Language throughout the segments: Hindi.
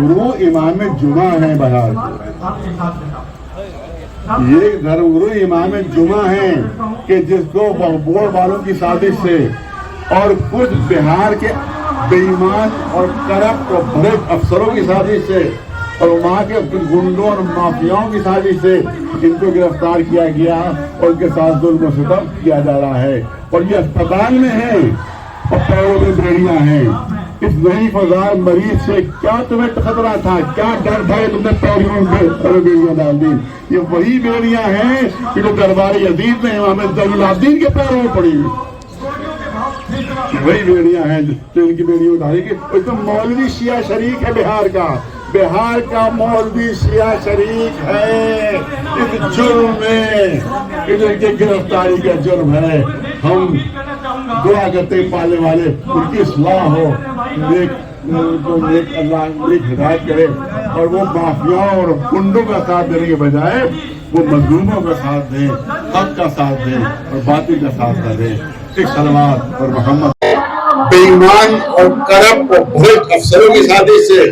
गुरु इमाम जुमा है बहार ये धर्मगुरु इमाम जुमा है कि जिसको बोर्ड वालों की साजिश से और कुछ बिहार के बेईमान और करप्ट और बड़े अफसरों की साजिश से और वहाँ के गुंडों और माफियाओं की साजिश से इनको गिरफ्तार किया गया और उनके साथ जुल्म सितम किया जा रहा है। और ये अस्पताल में है और पैरों में बेड़ियां हैं। इस ज़ईफ़ फ़ज़ार मरीज से क्या तुम्हें खतरा था, क्या डर था, तुमने पैरों में बेड़ियां डाल दी। ये वही बेड़ियां हैं कि जो दरबार यजीद में इमाम ज़ैनुलाब्दीन के पैरों में पड़ी, वही बेड़ियां हैं जो इनकी बेड़ियां उठाई कि तो मौलवी शिया शरीक है बिहार का मौलवी शिया शरीक है इस जुर्म में, इनकी गिरफ्तारी का जुर्म है। हम दुआ करते पालने वाले उनकी इस्लाह हो, अल्लाह हिदायत करे और वो माफियाओं और गुंडों का साथ देने के बजाय वो मजलूमों का साथ दें, हक का साथ दें और बातिल का साथ न दें। एक सलवात और मोहम्मद बेईमान और करप्ट और भ्रष्ट अफसरों की साजिश से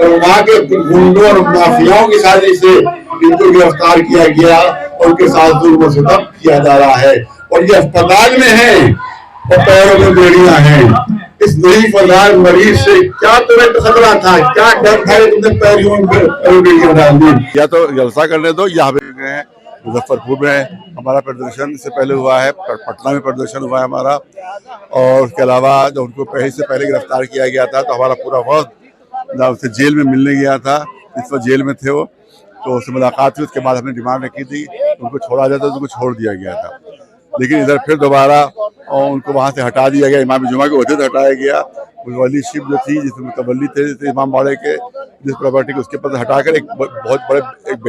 और वहाँ के गुंडों और माफियाओं की साजिश से इनको गिरफ्तार किया गया और उनके साथ जुल्म सितम किया जा रहा है। और ये अस्पताल में है और पैरों में बेड़ियां हैं। इस ज़ईफ़ फ़ज़ार मरीज से क्या तुम्हें खतरा था, क्या डर था, तुमने पैरों में बेड़ियां डाल दी। या तो जलसा करने दो, यहाँ पे गए हैं मुजफ्फरपुर में हमारा प्रदर्शन से पहले हुआ है, पटना में प्रदर्शन हुआ है हमारा, और उसके अलावा जब उनको पहले से पहले गिरफ्तार किया गया था तो हमारा पूरा वक्त उससे जेल में मिलने गया था। इस वक्त जेल में थे वो, तो उससे मुलाकात हुई। उसके बाद हमने डिमांड रखी थी उनको छोड़ा जाता, तो उनको छोड़ दिया गया था। लेकिन इधर फिर दोबारा उनको वहाँ से हटा दिया गया, इमाम जुमा के ओहदे से हटाया गया। वली शिप जो थी जिसमें मुतवल्ली थे इमाम बाड़े के, जिस प्रॉपर्टी को उसके पद हटाकर एक बहुत बड़े एक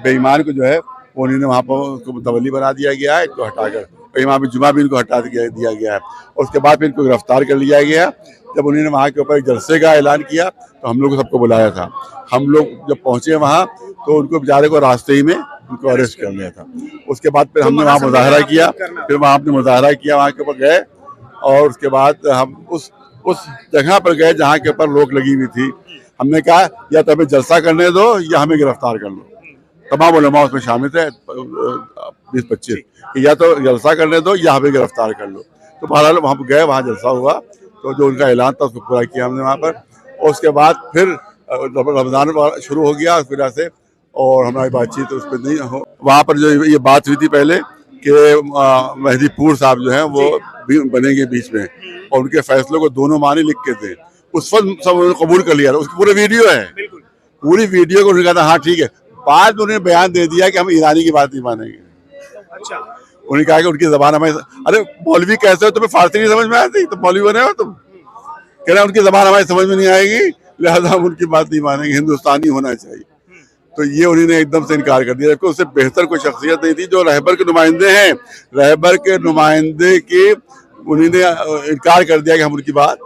बेईमान को जो है उन्होंने वहाँ पर उसको मुतवल्ली बना दिया गया है, इसको हटाकर इमाम जुमा भी इनको हटा दिया गया है। और उसके बाद फिर इनको गिरफ्तार कर लिया गया। जब उन्होंने वहाँ के ऊपर एक जलसे का ऐलान किया तो हम लोग को सबको बुलाया था। हम लोग जब पहुँचे वहाँ तो उनको बेचारे को रास्ते ही में उनको अरेस्ट कर लिया था। उसके बाद फिर हमने वहाँ मुजाहरा किया, फिर वहाँ हमने मुजाहरा किया, वहाँ के ऊपर गए और उसके बाद हम उस जगह पर गए जहाँ के ऊपर रोक लगी हुई थी। हमने कहा या तो हमें जलसा करने दो या हमें गिरफ्तार कर लो। तमाम उलमा उसमें शामिल थे 20-25, या तो जलसा करने दो या हमें गिरफ्तार कर लो। तो बहरहाल वहाँ गए, वहाँ जलसा हुआ, तो जो उनका ऐलान था उसको पूरा किया हमने वहाँ पर। और उसके बाद फिर रमज़ान शुरू हो गया उस वजह से, और हमारी बातचीत उस पर नहीं हो। वहाँ पर जो ये बात हुई थी पहले कि मेहदीपुर साहब जो हैं वो बनेंगे बीच में, और उनके फैसलों को दोनों माने लिख के थे। उस वक्त सब उन्होंने कबूल कर लिया था, उसकी पूरी वीडियो है, पूरी वीडियो को उन्होंने कहा था हाँ ठीक है। बाद में उन्होंने बयान दे दिया कि हम ईरानी की बात नहीं मानेंगे। अच्छा, उन्होंने कहा कि उनकी जबान हमें, अरे मौलवी कैसे हो, तुम्हें फारसी नहीं समझ में आती, तुम मौलवी बने हो तुम? कह रहे उनकी जबान हमारी समझ में नहीं आएगी, लिहाजा हम उनकी बात नहीं मानेंगे, हिंदुस्तानी होना चाहिए। तो ये उन्होंने एकदम से इनकार कर दिया, जबकि उससे बेहतर कोई शख्सियत नहीं थी जो रहबर के नुमाइंदे हैं। रहबर के नुमाइंदे की उन्होंने इनकार कर दिया कि हम उनकी बात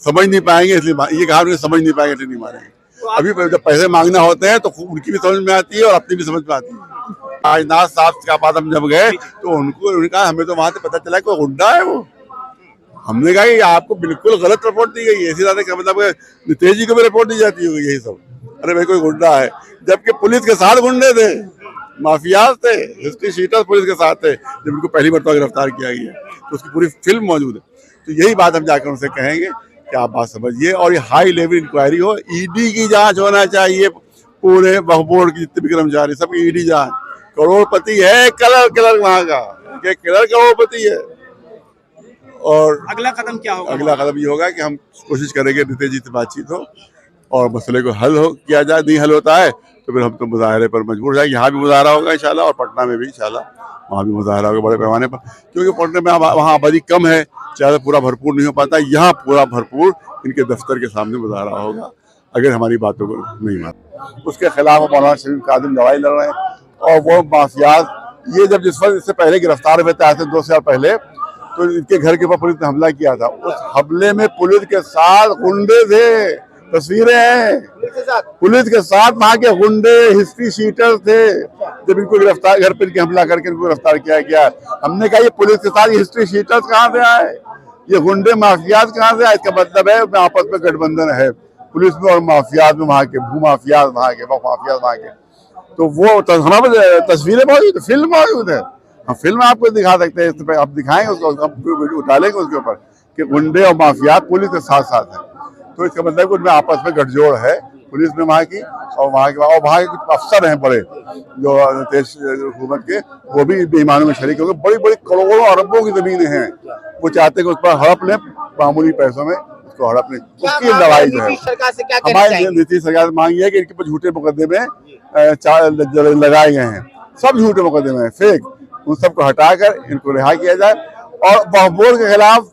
समझ नहीं पाएंगे, इसलिए ये कहा उन्हें समझ नहीं पाएंगे इसलिए नहीं मानेंगे। अभी जब पैसे मांगना होते हैं तो उनकी भी समझ में आती है और अपनी भी समझ में आती है। राजनाथ साहब के पास हम जब गए तो उन्होंने कहा हमें तो वहां से पता चला कि गुंडा है वो। हमने कहा कि आपको बिल्कुल गलत रिपोर्ट दी गई है, इसी तरह का मतलब नितेश जी को भी रिपोर्ट दी जाती होगी यही सब, अरे भाई कोई गुंडा है, जबकि पुलिस के साथ गुंडे थे, माफियाज थे, हिस्ट्री शीटर्स पुलिस के साथ थे। जब इनको पहली मरतबा गिरफ्तार किया गया तो उसकी पूरी फिल्म मौजूद है। तो यही बात हम जाकर उनसे कहेंगे कि आप बात समझिए और ये हाई लेवल इंक्वायरी हो, ईडी की जांच होना चाहिए, पूरे बोर्ड की जितने भी कर्मचारी सबकी ईडी जांच। करोड़पति है क्लर्क वहाँ का, क्लर्क करोड़पति है। और अगला कदम क्या होगा? अगला कदम ये होगा कि हम कोशिश करेंगे नितेश जी से बातचीत हो और मसले को हल किया जाए। नहीं हल होता है तो फिर हम तो मुजाहरे पर मजबूर जाएंगे। यहाँ भी मुजाहरा होगा इंशाल्लाह और पटना में भी इंशाल्लाह, वहाँ भी मुजाहरा होगा बड़े पैमाने पर, क्योंकि पटना में वहाँ आबादी कम है, चाहे पूरा भरपूर नहीं हो पाता। यहाँ पूरा भरपूर इनके दफ्तर के सामने मुजाहरा होगा अगर हमारी बातों को नहीं मानते। उसके खिलाफ मौलाना शरीफ कादिम लड़ाई लड़ रहे हैं। और वो माफियाज ये जब जिस वक्त इससे पहले गिरफ्तार हुए थे आज से 2 साल पहले, तो इनके घर के ऊपर पुलिस ने हमला किया था। उस हमले में पुलिस के साथ गुंडे थे, तस्वीरें हैं, पुलिस के साथ वहाँ के गुंडे हिस्ट्री शीटर्स थे। जब इनको गिरफ्तार घर पर हमला करके इनको गिरफ्तार किया गया, हमने कहा ये पुलिस के साथ हिस्ट्री शीटर्स कहाँ से आए, ये गुंडे माफियाज कहाँ से आए? इसका मतलब है आपस में गठबंधन है। पुलिस में और माफियात में वहाँ के, भू माफियात वहाँ के, वक्त माफियात वहाँ के। तो वो हमारे तस्वीरें मौजूद, फिल्म मौजूद है, हम फिल्म आपको दिखा सकते हैं, आप दिखाएंगे उसको, वीडियो डालेंगे उसके ऊपर कि गुंडे और माफियात पुलिस के साथ साथ है। तो इसका मतलब कि उनमें आपस में गठजोड़ है पुलिस में वहाँ की, और वहाँ के कुछ अफसर हैं बड़े जो देश हुकूमत के, वो भी बेईमानों में शरीक होंगे। बड़ी बड़ी करोड़ों अरबों की जमीनें हैं, वो चाहते हैं कि उस पर हड़प लें, मामूली पैसों में उसको हड़प लें। उसकी लड़ाई जो है हमारी नीतीश सरकार से मांगी है कि इनके ऊपर झूठे मुकदमे लगाए गए हैं, सब झूठे मुकदमे हैं, फेक, उन सबको हटाकर इनको रिहा किया जाए और वक्फ बोर्ड के खिलाफ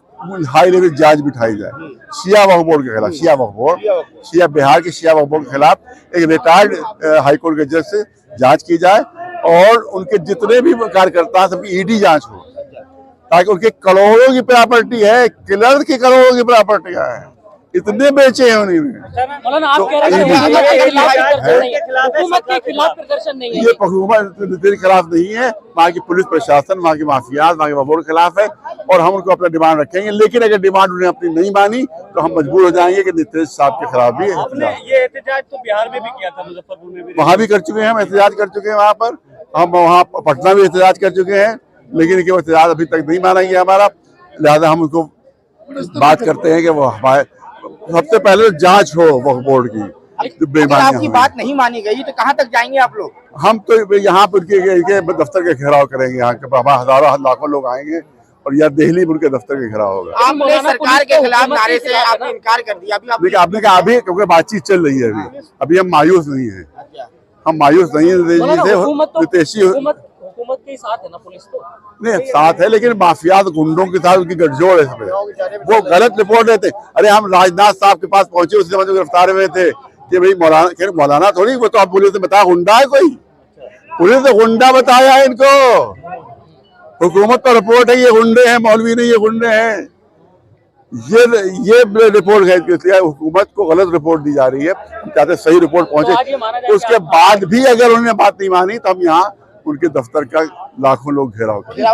हाई लेवल जांच बिठाई जाए। शिया वक्फ बोर्ड के खिलाफ, शिया बिहार के शिया वक्फ बोर्ड के खिलाफ एक रिटायर्ड हाईकोर्ट के जज से जांच की जाए और उनके जितने भी कार्यकर्ता हैं सबकी ईडी जांच हो, ताकि उनके करोड़ों की प्रॉपर्टी है, क्लर्क की करोड़ों की प्रॉपर्टियां हैं, इतने बेचे हैं उन्होंने। मौलाना आप कह रहे हैं हुकूमत के खिलाफ प्रदर्शन नहीं है, ये हुकूमत के खिलाफ नहीं है, वहाँ की पुलिस प्रशासन, वहाँ की माफियात, वहाँ के वक्फ बोर्ड के खिलाफ है और हम उनको अपना डिमांड रखेंगे। लेकिन अगर डिमांड उन्हें अपनी नहीं मानी तो हम मजबूर हो जाएंगे कि नीतीश साहब के खिलाफ भी ये एहतजाज तो बिहार में भी किया था, मुजफ्फरपुर में भी, वहाँ भी कर चुके हैं, हम एहतजाज कर चुके हैं वहाँ पर, हम वहाँ पटना में एहतजाज कर चुके हैं, लेकिन एहतजाज अभी तक नहीं माना गया हमारा। लिहाजा हम उनको बात करते हैं कि वो हमारे सबसे पहले जांच हो वक्फ बोर्ड की। अगर आपकी बात नहीं मानी गई तो कहाँ तक जाएंगे आप लोग? हम तो यहाँ पर के दफ्तर के घेराव करेंगे, यहाँ के हजारों लाखों लोग आएंगे और यहाँ दिल्ली में उनके दफ्तर के घेराव होगा। आपने सरकार के खिलाफ नारे से आपने इनकार कर दिया, देखिए आपने कहा अभी क्योंकि बातचीत चल रही है, अभी हम मायूस नहीं है, हम मायूस नहीं है, हुकूमत के साथ है ना पुलिस तो नहीं साथ है, लेकिन माफियात गुंडों के साथ उनकी गठजोड़ है इसमें, वो गलत रिपोर्ट देते। अरे हम राजनाथ साहब के पास पहुंचे, उस समय गिरफ्तार हुए थे कि भाई मौलाना थोड़ी, वो तो आप पुलिस ने बताया गुंडा है, कोई पुलिस ने गुंडा बताया है इनको, हुकूमत पर रिपोर्ट है ये गुंडे हैं, मौलवी नहीं ये गुंडे हैं, ये रिपोर्ट है, हुकूमत को गलत रिपोर्ट दी जा रही है, चाहते सही रिपोर्ट पहुंचे। उसके बाद भी अगर उन्होंने बात नहीं मानी तो हम यहाँ उनके दफ्तर का लाखों लोग घेराव करें।